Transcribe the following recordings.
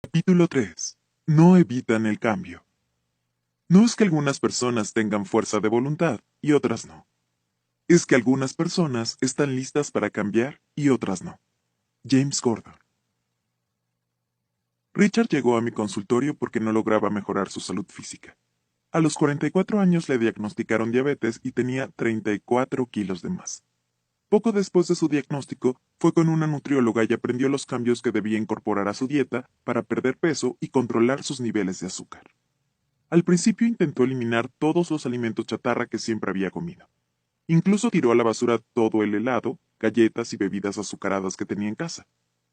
Capítulo 3. No evitan el cambio. No es que algunas personas tengan fuerza de voluntad y otras no. Es que algunas personas están listas para cambiar y otras no. James Gordon. Richard llegó a mi consultorio porque no lograba mejorar su salud física. A los 44 años le diagnosticaron diabetes y tenía 34 kilos de más. Poco después de su diagnóstico, fue con una nutrióloga y aprendió los cambios que debía incorporar a su dieta para perder peso y controlar sus niveles de azúcar. Al principio intentó eliminar todos los alimentos chatarra que siempre había comido. Incluso tiró a la basura todo el helado, galletas y bebidas azucaradas que tenía en casa.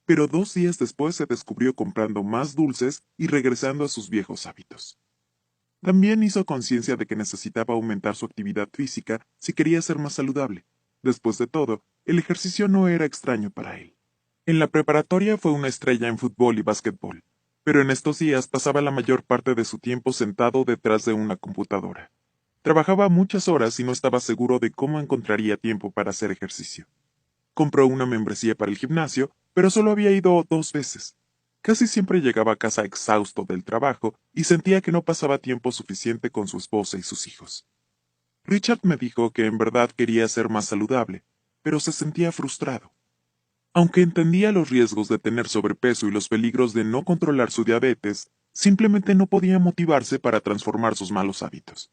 Pero 2 días después se descubrió comprando más dulces y regresando a sus viejos hábitos. También hizo conciencia de que necesitaba aumentar su actividad física si quería ser más saludable. Después de todo, el ejercicio no era extraño para él. En la preparatoria fue una estrella en fútbol y básquetbol, pero en estos días pasaba la mayor parte de su tiempo sentado detrás de una computadora. Trabajaba muchas horas y no estaba seguro de cómo encontraría tiempo para hacer ejercicio. Compró una membresía para el gimnasio, pero solo había ido 2 veces. Casi siempre llegaba a casa exhausto del trabajo y sentía que no pasaba tiempo suficiente con su esposa y sus hijos. Richard me dijo que en verdad quería ser más saludable, pero se sentía frustrado. Aunque entendía los riesgos de tener sobrepeso y los peligros de no controlar su diabetes, simplemente no podía motivarse para transformar sus malos hábitos.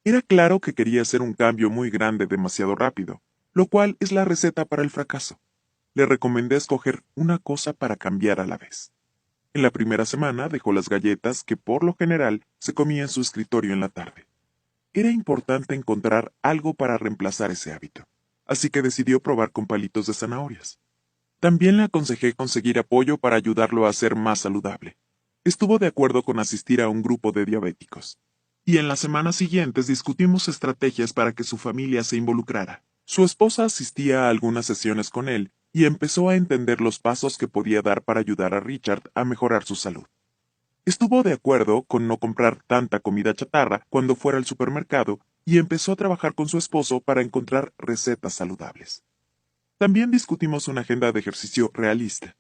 Era claro que quería hacer un cambio muy grande demasiado rápido, lo cual es la receta para el fracaso. Le recomendé escoger una cosa para cambiar a la vez. En la primera semana dejó las galletas que por lo general se comía en su escritorio en la tarde. Era importante encontrar algo para reemplazar ese hábito, así que decidió probar con palitos de zanahorias. También le aconsejé conseguir apoyo para ayudarlo a ser más saludable. Estuvo de acuerdo con asistir a un grupo de diabéticos. Y en las semanas siguientes discutimos estrategias para que su familia se involucrara. Su esposa asistía a algunas sesiones con él y empezó a entender los pasos que podía dar para ayudar a Richard a mejorar su salud. Estuvo de acuerdo con no comprar tanta comida chatarra cuando fuera al supermercado y empezó a trabajar con su esposo para encontrar recetas saludables. También discutimos una agenda de ejercicio realista.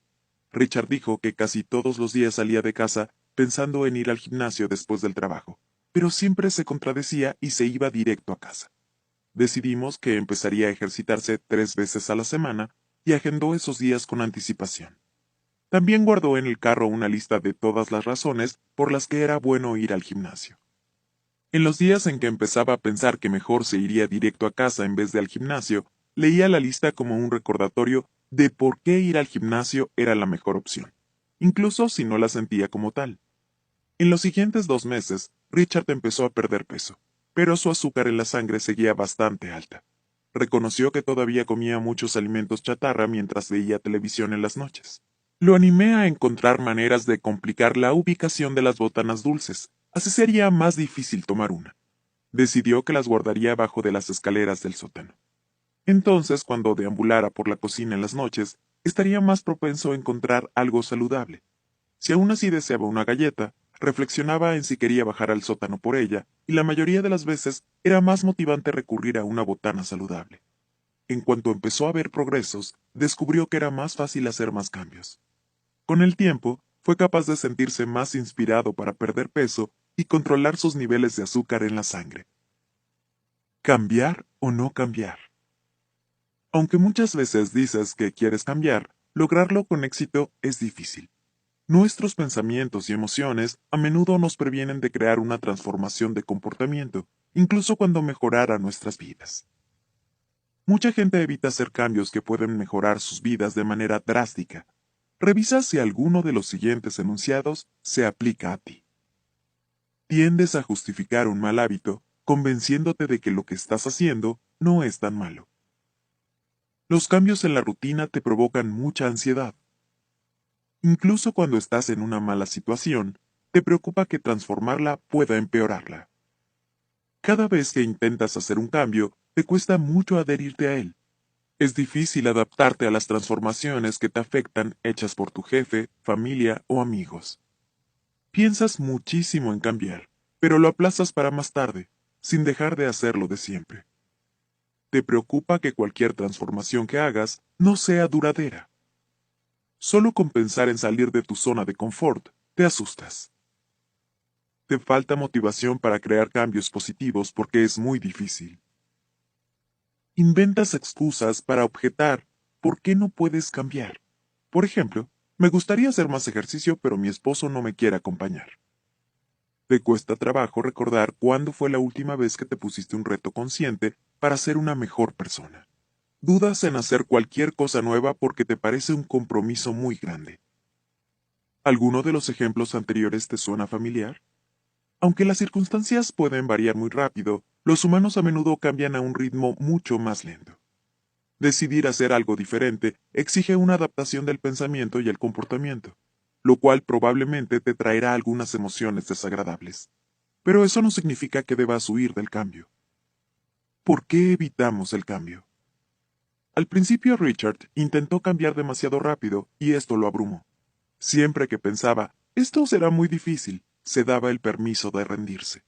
Richard dijo que casi todos los días salía de casa pensando en ir al gimnasio después del trabajo, pero siempre se contradecía y se iba directo a casa. Decidimos que empezaría a ejercitarse 3 veces a la semana y agendó esos días con anticipación. También guardó en el carro una lista de todas las razones por las que era bueno ir al gimnasio. En los días en que empezaba a pensar que mejor se iría directo a casa en vez de al gimnasio, leía la lista como un recordatorio de por qué ir al gimnasio era la mejor opción, incluso si no la sentía como tal. En los siguientes 2 meses, Richard empezó a perder peso, pero su azúcar en la sangre seguía bastante alta. Reconoció que todavía comía muchos alimentos chatarra mientras veía televisión en las noches. Lo animé a encontrar maneras de complicar la ubicación de las botanas dulces, así sería más difícil tomar una. Decidió que las guardaría abajo de las escaleras del sótano. Entonces, cuando deambulara por la cocina en las noches, estaría más propenso a encontrar algo saludable. Si aún así deseaba una galleta, reflexionaba en si quería bajar al sótano por ella, y la mayoría de las veces era más motivante recurrir a una botana saludable. En cuanto empezó a ver progresos, descubrió que era más fácil hacer más cambios. Con el tiempo, fue capaz de sentirse más inspirado para perder peso y controlar sus niveles de azúcar en la sangre. ¿Cambiar o no cambiar? Aunque muchas veces dices que quieres cambiar, lograrlo con éxito es difícil. Nuestros pensamientos y emociones a menudo nos previenen de crear una transformación de comportamiento, incluso cuando mejorara nuestras vidas. Mucha gente evita hacer cambios que pueden mejorar sus vidas de manera drástica. Revisa si alguno de los siguientes enunciados se aplica a ti. Tiendes a justificar un mal hábito, convenciéndote de que lo que estás haciendo no es tan malo. Los cambios en la rutina te provocan mucha ansiedad. Incluso cuando estás en una mala situación, te preocupa que transformarla pueda empeorarla. Cada vez que intentas hacer un cambio, te cuesta mucho adherirte a él. Es difícil adaptarte a las transformaciones que te afectan hechas por tu jefe, familia o amigos. Piensas muchísimo en cambiar, pero lo aplazas para más tarde, sin dejar de hacerlo de siempre. Te preocupa que cualquier transformación que hagas no sea duradera. Solo con pensar en salir de tu zona de confort, Te asustas. Te falta motivación para crear cambios positivos porque es muy difícil. Inventas excusas para objetar por qué no puedes cambiar. Por ejemplo, me gustaría hacer más ejercicio, pero mi esposo no me quiere acompañar. Te cuesta trabajo recordar cuándo fue la última vez que te pusiste un reto consciente para ser una mejor persona. Dudas en hacer cualquier cosa nueva porque te parece un compromiso muy grande. ¿Alguno de los ejemplos anteriores te suena familiar? Aunque las circunstancias pueden variar muy rápido, los humanos a menudo cambian a un ritmo mucho más lento. Decidir hacer algo diferente exige una adaptación del pensamiento y el comportamiento, lo cual probablemente te traerá algunas emociones desagradables. Pero eso no significa que debas huir del cambio. ¿Por qué evitamos el cambio? Al principio Richard intentó cambiar demasiado rápido y esto lo abrumó. Siempre que pensaba, esto será muy difícil, se daba el permiso de rendirse.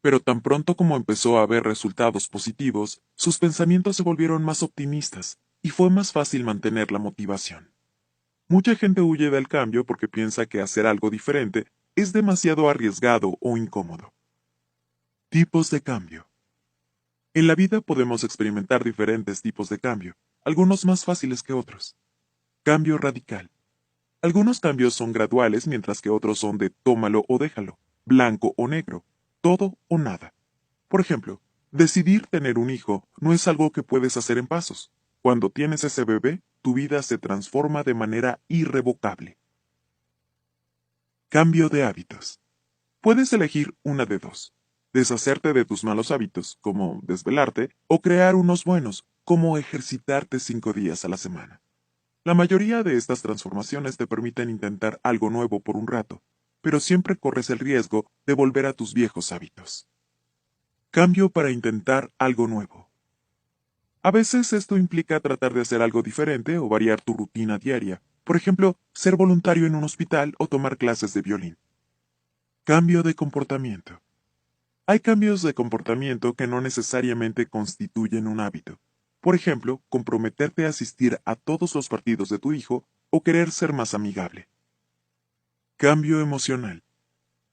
Pero tan pronto como empezó a ver resultados positivos, sus pensamientos se volvieron más optimistas y fue más fácil mantener la motivación. Mucha gente huye del cambio porque piensa que hacer algo diferente es demasiado arriesgado o incómodo. Tipos de cambio. En la vida podemos experimentar diferentes tipos de cambio, algunos más fáciles que otros. Cambio radical. Algunos cambios son graduales mientras que otros son de tómalo o déjalo, blanco o negro, todo o nada. Por ejemplo, decidir tener un hijo no es algo que puedes hacer en pasos. Cuando tienes ese bebé, tu vida se transforma de manera irrevocable. Cambio de hábitos. Puedes elegir una de dos. Deshacerte de tus malos hábitos, como desvelarte, o crear unos buenos, como ejercitarte 5 días a la semana. La mayoría de estas transformaciones te permiten intentar algo nuevo por un rato, pero siempre corres el riesgo de volver a tus viejos hábitos. Cambio para intentar algo nuevo. A veces esto implica tratar de hacer algo diferente o variar tu rutina diaria, por ejemplo, ser voluntario en un hospital o tomar clases de violín. Cambio de comportamiento. Hay cambios de comportamiento que no necesariamente constituyen un hábito. Por ejemplo, comprometerte a asistir a todos los partidos de tu hijo o querer ser más amigable. Cambio emocional.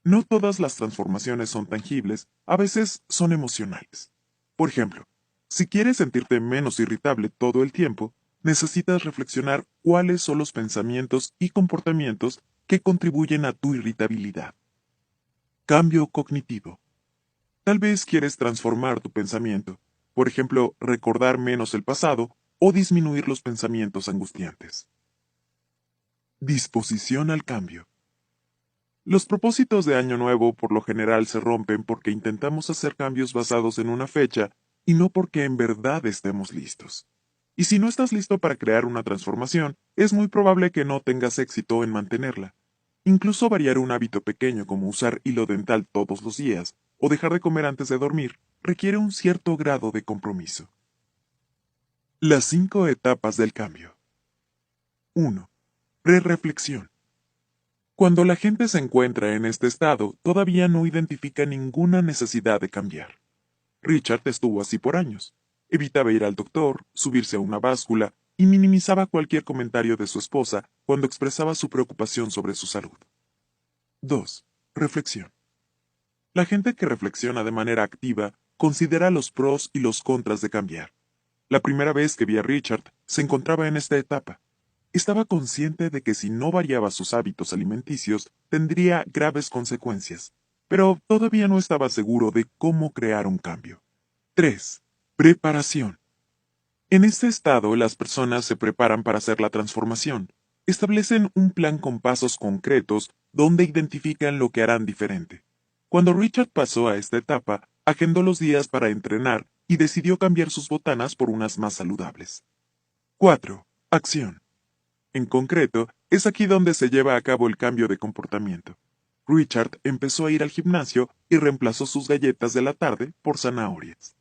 No todas las transformaciones son tangibles, a veces son emocionales. Por ejemplo, si quieres sentirte menos irritable todo el tiempo, necesitas reflexionar cuáles son los pensamientos y comportamientos que contribuyen a tu irritabilidad. Cambio cognitivo. Tal vez quieres transformar tu pensamiento, por ejemplo, recordar menos el pasado o disminuir los pensamientos angustiantes. Disposición al cambio. Los propósitos de Año Nuevo por lo general se rompen porque intentamos hacer cambios basados en una fecha y no porque en verdad estemos listos. Y si no estás listo para crear una transformación, es muy probable que no tengas éxito en mantenerla. Incluso variar un hábito pequeño como usar hilo dental todos los días o dejar de comer antes de dormir requiere un cierto grado de compromiso. Las 5 etapas del cambio. 1. Prereflexión. Cuando la gente se encuentra en este estado, todavía no identifica ninguna necesidad de cambiar. Richard estuvo así por años. Evitaba ir al doctor, subirse a una báscula y minimizaba cualquier comentario de su esposa cuando expresaba su preocupación sobre su salud. 2. Reflexión. La gente que reflexiona de manera activa considera los pros y los contras de cambiar. La primera vez que vi a Richard se encontraba en esta etapa. Estaba consciente de que si no variaba sus hábitos alimenticios tendría graves consecuencias, pero todavía no estaba seguro de cómo crear un cambio. 3. Preparación. En este estado las personas se preparan para hacer la transformación. Establecen un plan con pasos concretos donde identifican lo que harán diferente. Cuando Richard pasó a esta etapa, agendó los días para entrenar y decidió cambiar sus botanas por unas más saludables. 4. Acción. En concreto, es aquí donde se lleva a cabo el cambio de comportamiento. Richard empezó a ir al gimnasio y reemplazó sus galletas de la tarde por zanahorias.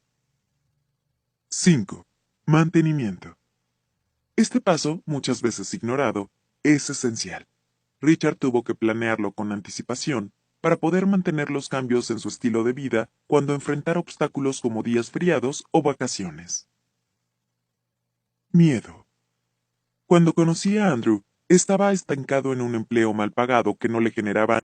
5. Mantenimiento. Este paso, muchas veces ignorado, es esencial. Richard tuvo que planearlo con anticipación para poder mantener los cambios en su estilo de vida cuando enfrentara obstáculos como días feriados o vacaciones. Miedo. Cuando conocí a Andrew, Estaba estancado en un empleo mal pagado que no le generaba